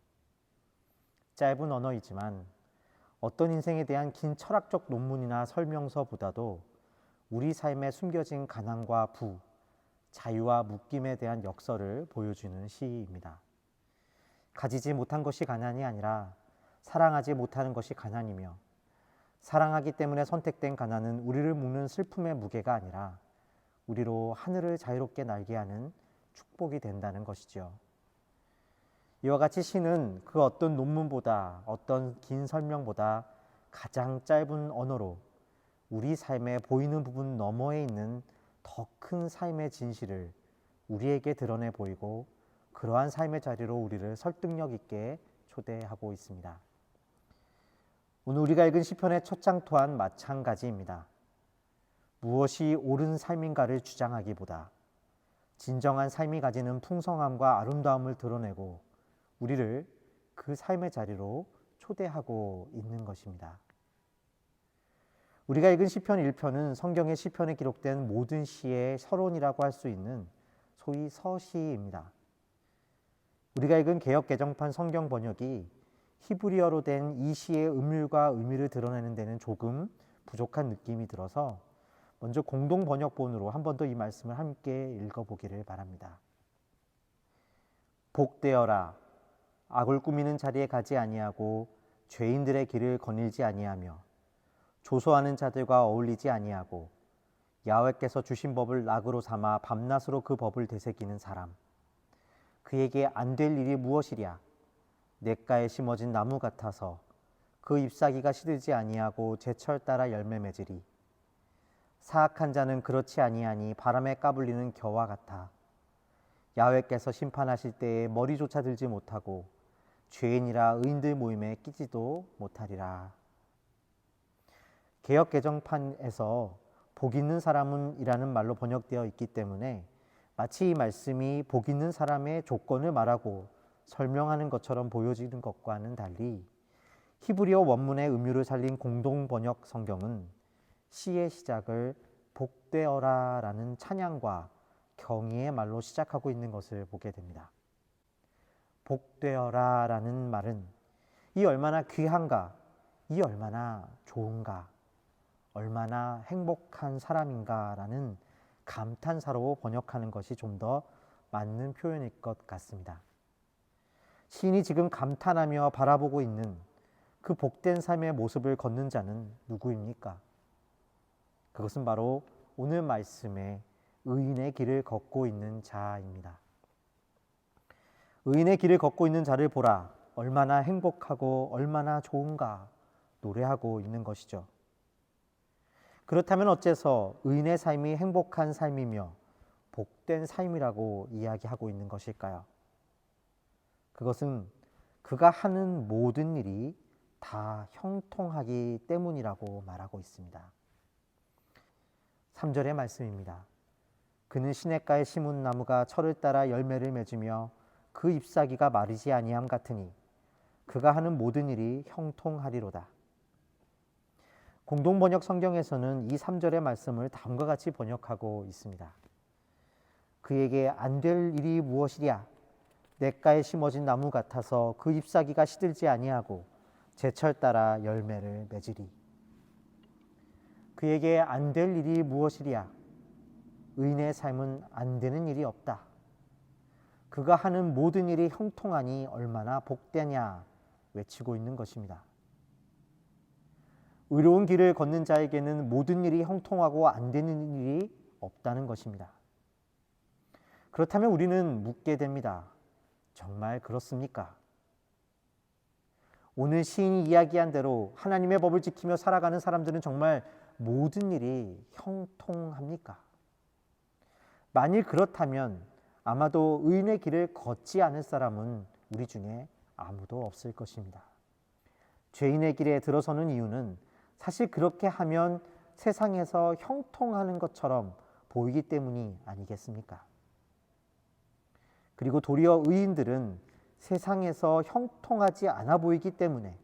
짧은 언어이지만 어떤 인생에 대한 긴 철학적 논문이나 설명서보다도 우리 삶에 숨겨진 가난과 부, 자유와 묶임에 대한 역설을 보여주는 시입니다. 가지지 못한 것이 가난이 아니라 사랑하지 못하는 것이 가난이며, 사랑하기 때문에 선택된 가난은 우리를 묶는 슬픔의 무게가 아니라 우리로 하늘을 자유롭게 날게 하는 축복이 된다는 것이죠. 이와 같이 시는 그 어떤 논문보다, 어떤 긴 설명보다 가장 짧은 언어로 우리 삶에 보이는 부분 너머에 있는 더 큰 삶의 진실을 우리에게 드러내 보이고 그러한 삶의 자리로 우리를 설득력 있게 초대하고 있습니다. 오늘 우리가 읽은 시편의 첫 장 또한 마찬가지입니다. 무엇이 옳은 삶인가를 주장하기보다 진정한 삶이 가지는 풍성함과 아름다움을 드러내고 우리를 그 삶의 자리로 초대하고 있는 것입니다. 우리가 읽은 시편 1편은 성경의 시편에 기록된 모든 시의 서론이라고 할 수 있는 소위 서시입니다. 우리가 읽은 개역 개정판 성경 번역이 히브리어로 된 이 시의 음률과 의미를 드러내는 데는 조금 부족한 느낌이 들어서 먼저 공동 번역본으로 한 번 더 이 말씀을 함께 읽어보기를 바랍니다. 복되어라. 악을 꾸미는 자리에 가지 아니하고 죄인들의 길을 거닐지 아니하며 조소하는 자들과 어울리지 아니하고 야훼께서 주신 법을 낙으로 삼아 밤낮으로 그 법을 되새기는 사람. 그에게 안 될 일이 무엇이랴? 냇가에 심어진 나무 같아서 그 잎사귀가 시들지 아니하고 제철 따라 열매 맺으리. 사악한 자는 그렇지 아니하니 바람에 까불리는 겨와 같아. 야훼께서 심판하실 때에 머리조차 들지 못하고 죄인이라 의인들 모임에 끼지도 못하리라. 개역 개정판에서 복 있는 사람은 이라는 말로 번역되어 있기 때문에 마치 이 말씀이 복 있는 사람의 조건을 말하고 설명하는 것처럼 보여지는 것과는 달리 히브리어 원문의 음유를 살린 공동 번역 성경은 시의 시작을 복되어라 라는 찬양과 경의의 말로 시작하고 있는 것을 보게 됩니다. 복되어라 라는 말은 이 얼마나 귀한가, 이 얼마나 좋은가, 얼마나 행복한 사람인가 라는 감탄사로 번역하는 것이 좀 더 맞는 표현일 것 같습니다. 시인이 지금 감탄하며 바라보고 있는 그 복된 삶의 모습을 걷는 자는 누구입니까? 그것은 바로 오늘 말씀에 의인의 길을 걷고 있는 자입니다. 의인의 길을 걷고 있는 자를 보라. 얼마나 행복하고 얼마나 좋은가 노래하고 있는 것이죠. 그렇다면 어째서 의인의 삶이 행복한 삶이며 복된 삶이라고 이야기하고 있는 것일까요? 그것은 그가 하는 모든 일이 다 형통하기 때문이라고 말하고 있습니다. 3절의 말씀입니다. 그는 시냇가에 심은 나무가 철을 따라 열매를 맺으며 그 잎사귀가 마르지 아니함 같으니 그가 하는 모든 일이 형통하리로다. 공동번역 성경에서는 이 3절의 말씀을 다음과 같이 번역하고 있습니다. 그에게 안 될 일이 무엇이랴? 냇가에 심어진 나무 같아서 그 잎사귀가 시들지 아니하고 제철 따라 열매를 맺으리. 그에게 안 될 일이 무엇이랴? 의인의 삶은 안 되는 일이 없다. 그가 하는 모든 일이 형통하니 얼마나 복되냐 외치고 있는 것입니다. 의로운 길을 걷는 자에게는 모든 일이 형통하고 안 되는 일이 없다는 것입니다. 그렇다면 우리는 묻게 됩니다. 정말 그렇습니까? 오늘 시인이 이야기한 대로 하나님의 법을 지키며 살아가는 사람들은 정말 모든 일이 형통합니까? 만일 그렇다면 아마도 의인의 길을 걷지 않을 사람은 우리 중에 아무도 없을 것입니다. 죄인의 길에 들어서는 이유는 사실 그렇게 하면 세상에서 형통하는 것처럼 보이기 때문이 아니겠습니까? 그리고 도리어 의인들은 세상에서 형통하지 않아 보이기 때문에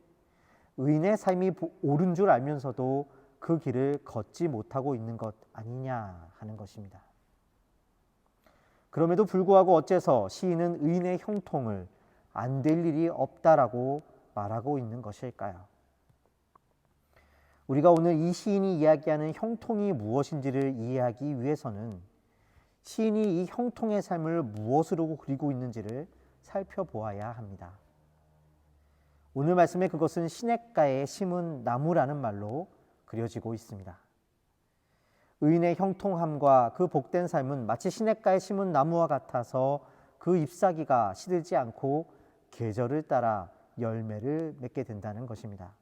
의인의 삶이 옳은 줄 알면서도 그 길을 걷지 못하고 있는 것 아니냐 하는 것입니다. 그럼에도 불구하고 어째서 시인은 의인의 형통을 안 될 일이 없다라고 말하고 있는 것일까요? 우리가 오늘 이 시인이 이야기하는 형통이 무엇인지를 이해하기 위해서는 시인이 이 형통의 삶을 무엇으로 그리고 있는지를 살펴보아야 합니다. 오늘 말씀에 그것은 시냇가에 심은 나무라는 말로 그려지고 있습니다. 의인의 형통함과 그 복된 삶은 마치 시냇가에 심은 나무와 같아서 그 잎사귀가 시들지 않고 계절을 따라 열매를 맺게 된다는 것입니다.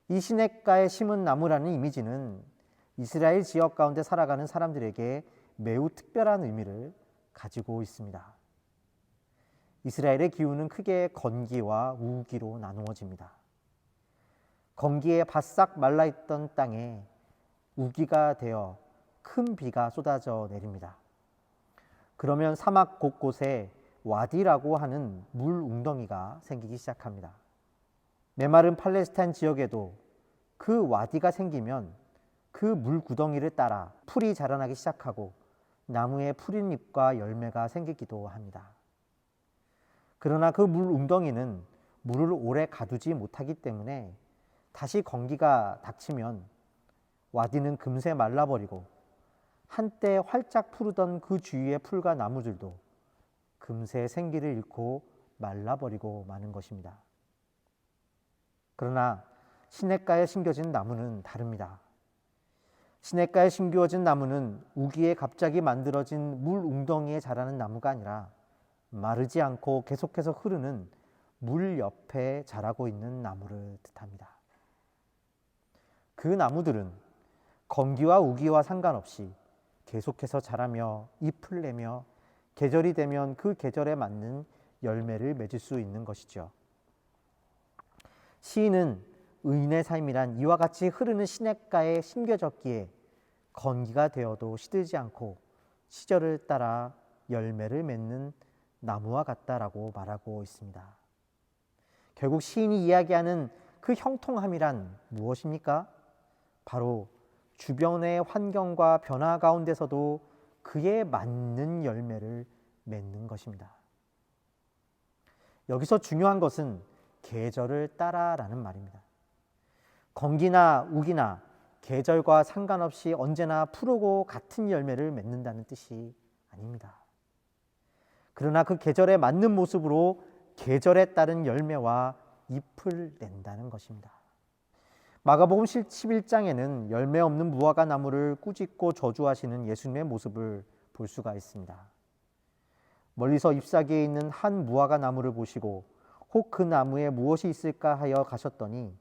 이 시냇가에 심은 나무라는 이미지는 이스라엘 지역 가운데 살아가는 사람들에게 매우 특별한 의미를 가지고 있습니다. 이스라엘의 기후는 크게 건기와 우기로 나누어집니다. 건기에 바싹 말라있던 땅에 우기가 되어 큰 비가 쏟아져 내립니다. 그러면 사막 곳곳에 와디라고 하는 물 웅덩이가 생기기 시작합니다. 메마른 팔레스타인 지역에도 그 와디가 생기면 그 물 구덩이를 따라 풀이 자라나기 시작하고 나무에 풀잎과 열매가 생기기도 합니다. 그러나 그 물 웅덩이는 물을 오래 가두지 못하기 때문에 다시 건기가 닥치면 와디는 금세 말라버리고 한때 활짝 푸르던 그 주위의 풀과 나무들도 금세 생기를 잃고 말라버리고 마는 것입니다. 그러나 시냇가에 심겨진 나무는 다릅니다. 시냇가에 심겨진 나무는 우기에 갑자기 만들어진 물 웅덩이에 자라는 나무가 아니라 마르지 않고 계속해서 흐르는 물 옆에 자라고 있는 나무를 뜻합니다. 그 나무들은 건기와 우기와 상관없이 계속해서 자라며 잎을 내며 계절이 되면 그 계절에 맞는 열매를 맺을 수 있는 것이죠. 시인은 의인의 삶이란 이와 같이 흐르는 시냇가에 심겨졌기에 건기가 되어도 시들지 않고 시절을 따라 열매를 맺는 나무와 같다라고 말하고 있습니다. 결국 시인이 이야기하는 그 형통함이란 무엇입니까? 바로 주변의 환경과 변화 가운데서도 그에 맞는 열매를 맺는 것입니다. 여기서 중요한 것은 계절을 따라라는 말입니다. 건기나 우기나 계절과 상관없이 언제나 푸르고 같은 열매를 맺는다는 뜻이 아닙니다. 그러나 그 계절에 맞는 모습으로 계절에 따른 열매와 잎을 낸다는 것입니다. 마가복음 11장에는 열매 없는 무화과 나무를 꾸짖고 저주하시는 예수님의 모습을 볼 수가 있습니다. 멀리서 잎사귀에 있는 한 무화과 나무를 보시고 혹 그 나무에 무엇이 있을까 하여 가셨더니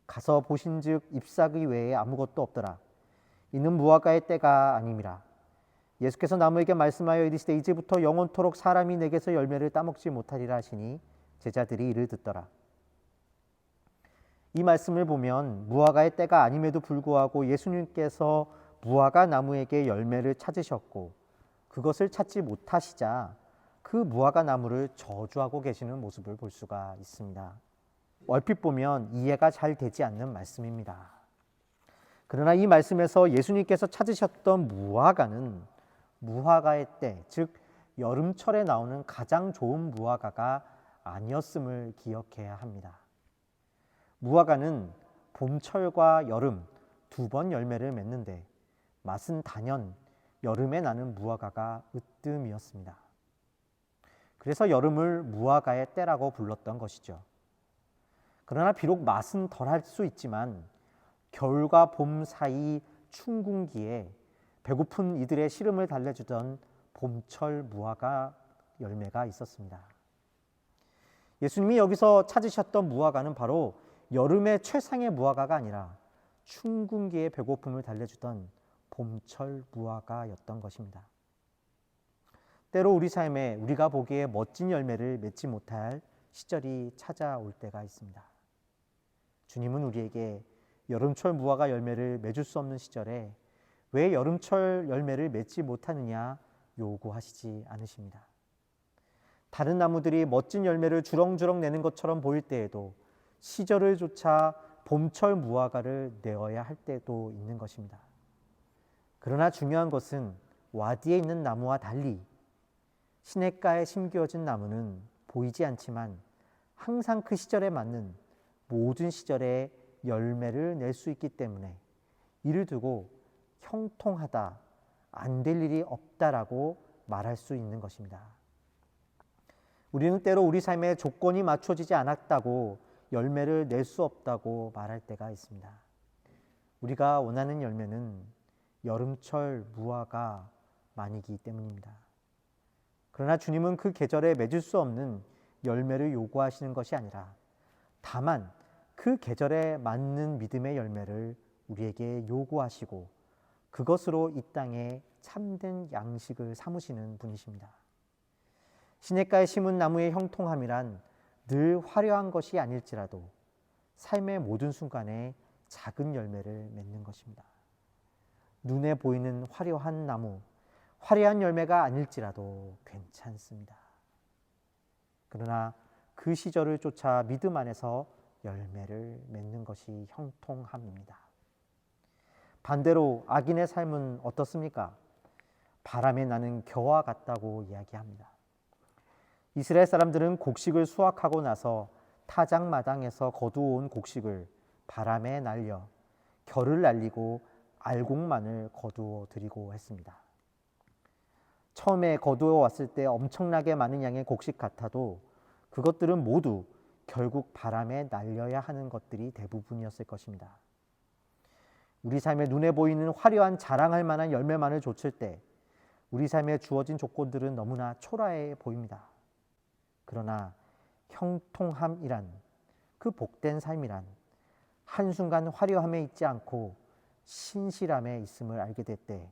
가서 보신즉 잎사귀 외에 아무것도 없더라. 이는 무화과의 때가 아님이라. 예수께서 나무에게 말씀하여 이르시되 이제부터 영원토록 사람이 내게서 열매를 따먹지 못하리라 하시니 제자들이 이를 듣더라. 이 말씀을 보면 무화과의 때가 아님에도 불구하고 예수님께서 무화과 나무에게 열매를 찾으셨고 그것을 찾지 못하시자 그 무화과 나무를 저주하고 계시는 모습을 볼 수가 있습니다. 얼핏 보면 이해가 잘 되지 않는 말씀입니다. 그러나 이 말씀에서 예수님께서 찾으셨던 무화과는 무화과의 때, 즉 여름철에 나오는 가장 좋은 무화과가 아니었음을 기억해야 합니다. 무화과는 봄철과 여름 두 번 열매를 맺는데 맛은 단연 여름에 나는 무화과가 으뜸이었습니다. 그래서 여름을 무화과의 때라고 불렀던 것이죠. 그러나 비록 맛은 덜할 수 있지만 겨울과 봄 사이 춘궁기에 배고픈 이들의 시름을 달래주던 봄철 무화과 열매가 있었습니다. 예수님이 여기서 찾으셨던 무화과는 바로 여름의 최상의 무화과가 아니라 춘궁기의 배고픔을 달래주던 봄철 무화과였던 것입니다. 때로 우리 삶에 우리가 보기에 멋진 열매를 맺지 못할 시절이 찾아올 때가 있습니다. 주님은 우리에게 여름철 무화과 열매를 맺을 수 없는 시절에 왜 여름철 열매를 맺지 못하느냐 요구하시지 않으십니다. 다른 나무들이 멋진 열매를 주렁주렁 내는 것처럼 보일 때에도 시절을 쫓아 봄철 무화과를 내어야 할 때도 있는 것입니다. 그러나 중요한 것은 와디에 있는 나무와 달리 시냇가에 심겨진 나무는 보이지 않지만 항상 그 시절에 맞는 모든 시절에 열매를 낼 수 있기 때문에 이를 두고 형통하다, 안 될 일이 없다라고 말할 수 있는 것입니다. 우리는 때로 우리 삶에 조건이 맞춰지지 않았다고 열매를 낼 수 없다고 말할 때가 있습니다. 우리가 원하는 열매는 여름철 무화과만이기 때문입니다. 그러나 주님은 그 계절에 맺을 수 없는 열매를 요구하시는 것이 아니라 다만 그 계절에 맞는 믿음의 열매를 우리에게 요구하시고 그것으로 이 땅에 참된 양식을 삼으시는 분이십니다. 시냇가에 심은 나무의 형통함이란 늘 화려한 것이 아닐지라도 삶의 모든 순간에 작은 열매를 맺는 것입니다. 눈에 보이는 화려한 나무, 화려한 열매가 아닐지라도 괜찮습니다. 그러나 그 시절을 쫓아 믿음 안에서 열매를 맺는 것이 형통함입니다. 반대로 악인의 삶은 어떻습니까? 바람에 나는 겨와 같다고 이야기합니다. 이스라엘 사람들은 곡식을 수확하고 나서 타작마당에서 거두어온 곡식을 바람에 날려 겨를 날리고 알곡만을 거두어 드리고 했습니다. 처음에 거두어 왔을 때 엄청나게 많은 양의 곡식 같아도 그것들은 모두 결국 바람에 날려야 하는 것들이 대부분이었을 것입니다. 우리 삶에 눈에 보이는 화려한 자랑할 만한 열매만을 좇을 때 우리 삶에 주어진 조건들은 너무나 초라해 보입니다. 그러나 형통함이란, 그 복된 삶이란 한순간 화려함에 있지 않고 신실함에 있음을 알게 될 때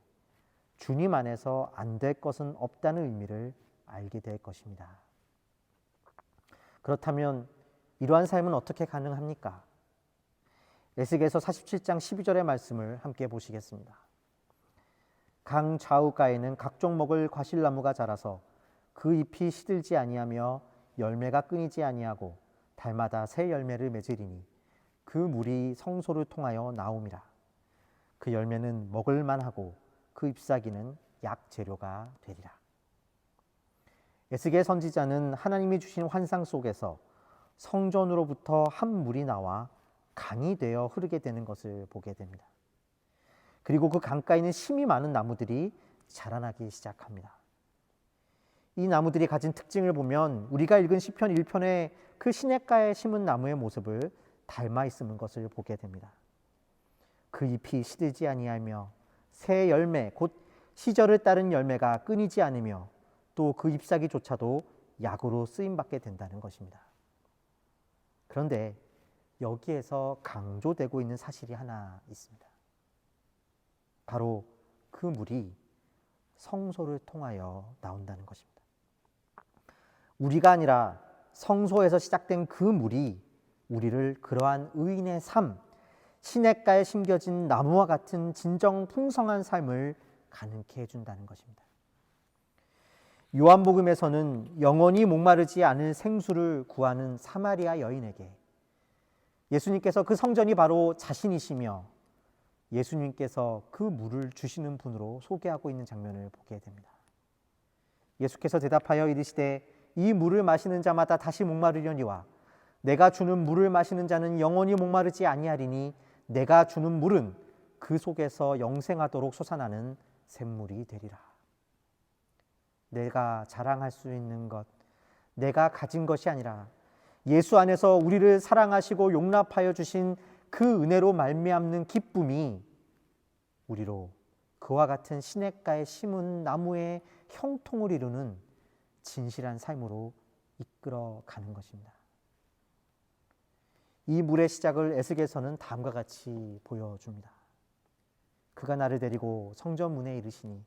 주님 안에서 안 될 것은 없다는 의미를 알게 될 것입니다. 그렇다면 이러한 삶은 어떻게 가능합니까? 에스겔서 47장 12절의 말씀을 함께 보시겠습니다. 강 좌우가에는 각종 먹을 과실나무가 자라서 그 잎이 시들지 아니하며 열매가 끊이지 아니하고 달마다 새 열매를 맺으리니 그 물이 성소를 통하여 나옴이라. 그 열매는 먹을 만하고 그 잎사귀는 약 재료가 되리라. 에스겔 선지자는 하나님이 주신 환상 속에서 성전으로부터 한 물이 나와 강이 되어 흐르게 되는 것을 보게 됩니다. 그리고 그 강가에는 심이 많은 나무들이 자라나기 시작합니다. 이 나무들이 가진 특징을 보면 우리가 읽은 시편 1편의 그 시냇가에 심은 나무의 모습을 닮아 있는 것을 보게 됩니다. 그 잎이 시들지 아니하며 새 열매, 곧 시절을 따른 열매가 끊이지 않으며 또 그 잎사귀조차도 약으로 쓰임받게 된다는 것입니다. 그런데 여기에서 강조되고 있는 사실이 하나 있습니다. 바로 그 물이 성소를 통하여 나온다는 것입니다. 우리가 아니라 성소에서 시작된 그 물이 우리를 그러한 의인의 삶, 시냇가에 심겨진 나무와 같은 진정 풍성한 삶을 가능케 해준다는 것입니다. 요한복음에서는 영원히 목마르지 않을 생수를 구하는 사마리아 여인에게 예수님께서 그 성전이 바로 자신이시며 예수님께서 그 물을 주시는 분으로 소개하고 있는 장면을 보게 됩니다. 예수께서 대답하여 이르시되 이 물을 마시는 자마다 다시 목마르려니와 내가 주는 물을 마시는 자는 영원히 목마르지 아니하리니 내가 주는 물은 그 속에서 영생하도록 솟아나는 샘물이 되리라. 내가 자랑할 수 있는 것, 내가 가진 것이 아니라 예수 안에서 우리를 사랑하시고 용납하여 주신 그 은혜로 말미암는 기쁨이 우리로 그와 같은 시냇가에 심은 나무의 형통을 이루는 진실한 삶으로 이끌어가는 것입니다. 이 물의 시작을 에스겔서는 다음과 같이 보여줍니다. 그가 나를 데리고 성전 문에 이르시니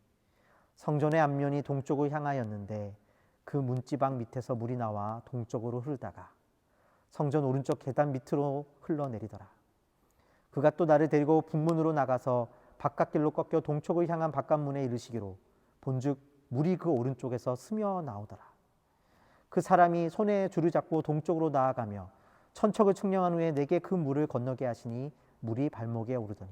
성전의 앞면이 동쪽을 향하였는데 그 문지방 밑에서 물이 나와 동쪽으로 흐르다가 성전 오른쪽 계단 밑으로 흘러내리더라. 그가 또 나를 데리고 북문으로 나가서 바깥길로 꺾여 동쪽을 향한 바깥문에 이르시기로 본즉 물이 그 오른쪽에서 스며 나오더라. 그 사람이 손에 줄을 잡고 동쪽으로 나아가며 천척을 측량한 후에 내게 그 물을 건너게 하시니 물이 발목에 오르더니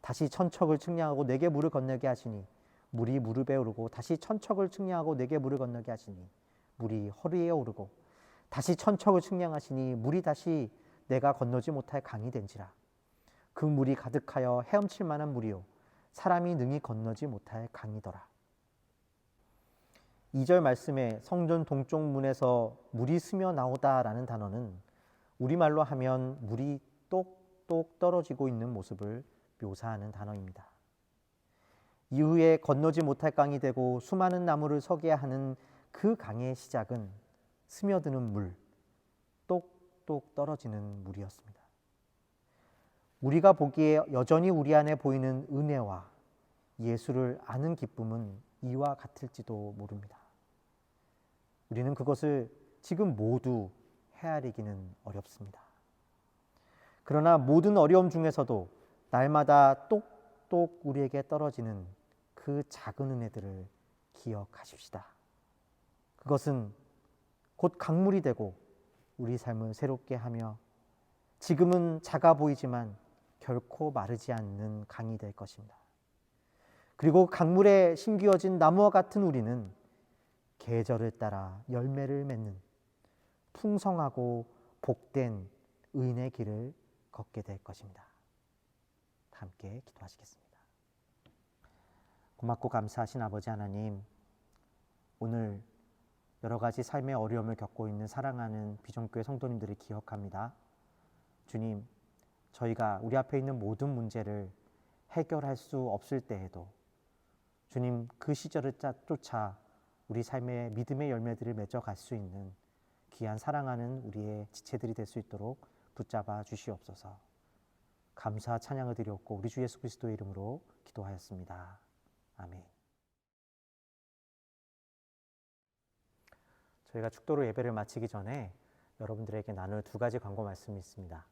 다시 천척을 측량하고 내게 물을 건너게 하시니 물이 무릎에 오르고 다시 천척을 측량하고 내게 물을 건너게 하시니 물이 허리에 오르고 다시 천척을 측량하시니 물이 다시 내가 건너지 못할 강이 된지라. 그 물이 가득하여 헤엄칠 만한 물이요 사람이 능히 건너지 못할 강이더라. 2절 말씀에 성전 동쪽 문에서 물이 스며 나오다라는 단어는 우리말로 하면 물이 똑똑 떨어지고 있는 모습을 묘사하는 단어입니다. 이후에 건너지 못할 강이 되고 수많은 나무를 서게 하는 그 강의 시작은 스며드는 물, 똑똑 떨어지는 물이었습니다. 우리가 보기에 여전히 우리 안에 보이는 은혜와 예수를 아는 기쁨은 이와 같을지도 모릅니다. 우리는 그것을 지금 모두 헤아리기는 어렵습니다. 그러나 모든 어려움 중에서도 날마다 똑똑 우리에게 떨어지는 그 작은 은혜들을 기억하십시다. 그것은 곧 강물이 되고 우리 삶을 새롭게 하며 지금은 작아 보이지만 결코 마르지 않는 강이 될 것입니다. 그리고 강물에 심기어진 나무와 같은 우리는 계절을 따라 열매를 맺는 풍성하고 복된 의인의 길을 걷게 될 것입니다. 함께 기도하시겠습니다. 고맙고 감사하신 아버지 하나님, 오늘 여러 가지 삶의 어려움을 겪고 있는 사랑하는 비전교회 성도님들을 기억합니다. 주님, 저희가 우리 앞에 있는 모든 문제를 해결할 수 없을 때에도 주님, 그 시절을 쫓아 우리 삶의 믿음의 열매들을 맺어갈 수 있는 귀한 사랑하는 우리의 지체들이 될 수 있도록 붙잡아 주시옵소서. 감사 찬양을 드렸고 우리 주 예수 그리스도의 이름으로 기도하였습니다. 아멘. 저희가 축도로 예배를 마치기 전에 여러분들에게 나눌 두 가지 광고 말씀이 있습니다.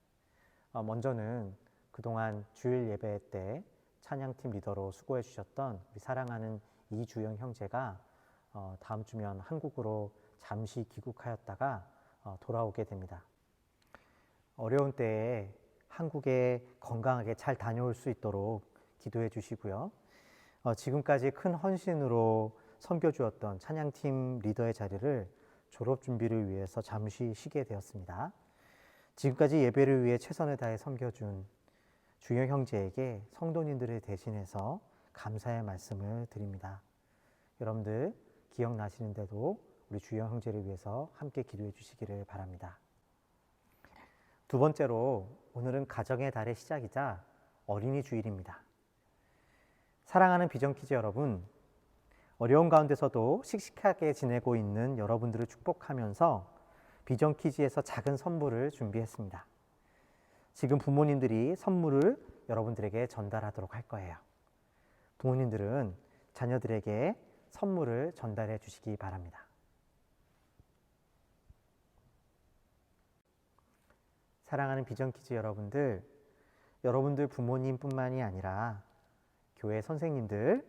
먼저는 그동안 주일 예배 때 찬양팀 리더로 수고해 주셨던 우리 사랑하는 이주영 형제가 다음 주면 한국으로 잠시 귀국하였다가 돌아오게 됩니다. 어려운 때에 한국에 건강하게 잘 다녀올 수 있도록 기도해 주시고요. 지금까지 큰 헌신으로 섬겨주었던 찬양팀 리더의 자리를 졸업 준비를 위해서 잠시 쉬게 되었습니다. 지금까지 예배를 위해 최선을 다해 섬겨준 주영 형제에게 성도님들을 대신해서 감사의 말씀을 드립니다. 여러분들 기억나시는데도 우리 주영 형제를 위해서 함께 기도해 주시기를 바랍니다. 두 번째로 오늘은 가정의 달의 시작이자 어린이 주일입니다. 사랑하는 비전키즈 여러분, 어려운 가운데서도 씩씩하게 지내고 있는 여러분들을 축복하면서 비전키즈에서 작은 선물을 준비했습니다. 지금 부모님들이 선물을 여러분들에게 전달하도록 할 거예요. 부모님들은 자녀들에게 선물을 전달해 주시기 바랍니다. 사랑하는 비전키즈 여러분들, 여러분들 부모님뿐만이 아니라 교회 선생님들,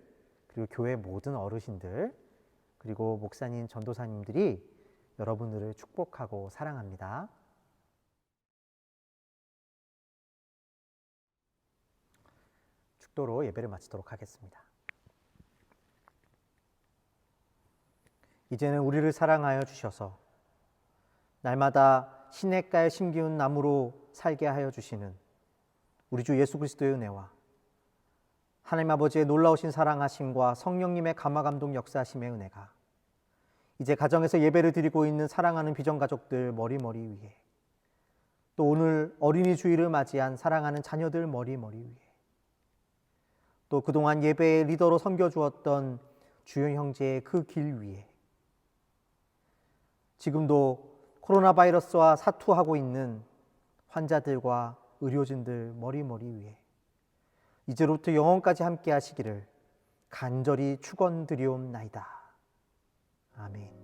그리고 교회 모든 어르신들, 그리고 목사님, 전도사님들이 여러분들을 축복하고 사랑합니다. 축도로 예배를 마치도록 하겠습니다. 이제는 우리를 사랑하여 주셔서 날마다 시냇가에 심기운 나무로 살게 하여 주시는 우리 주 예수 그리스도의 은혜와 하나님 아버지의 놀라우신 사랑하심과 성령님의 감화감동 역사하심의 은혜가 이제 가정에서 예배를 드리고 있는 사랑하는 비전가족들 머리머리 위에, 또 오늘 어린이 주일을 맞이한 사랑하는 자녀들 머리머리 위에, 또 그동안 예배의 리더로 섬겨주었던 주영 형제의 그 길 위에, 지금도 코로나 바이러스와 사투하고 있는 환자들과 의료진들 머리머리 위에 이제로부터 영원까지 함께 하시기를 간절히 축원드리옵나이다. 아멘.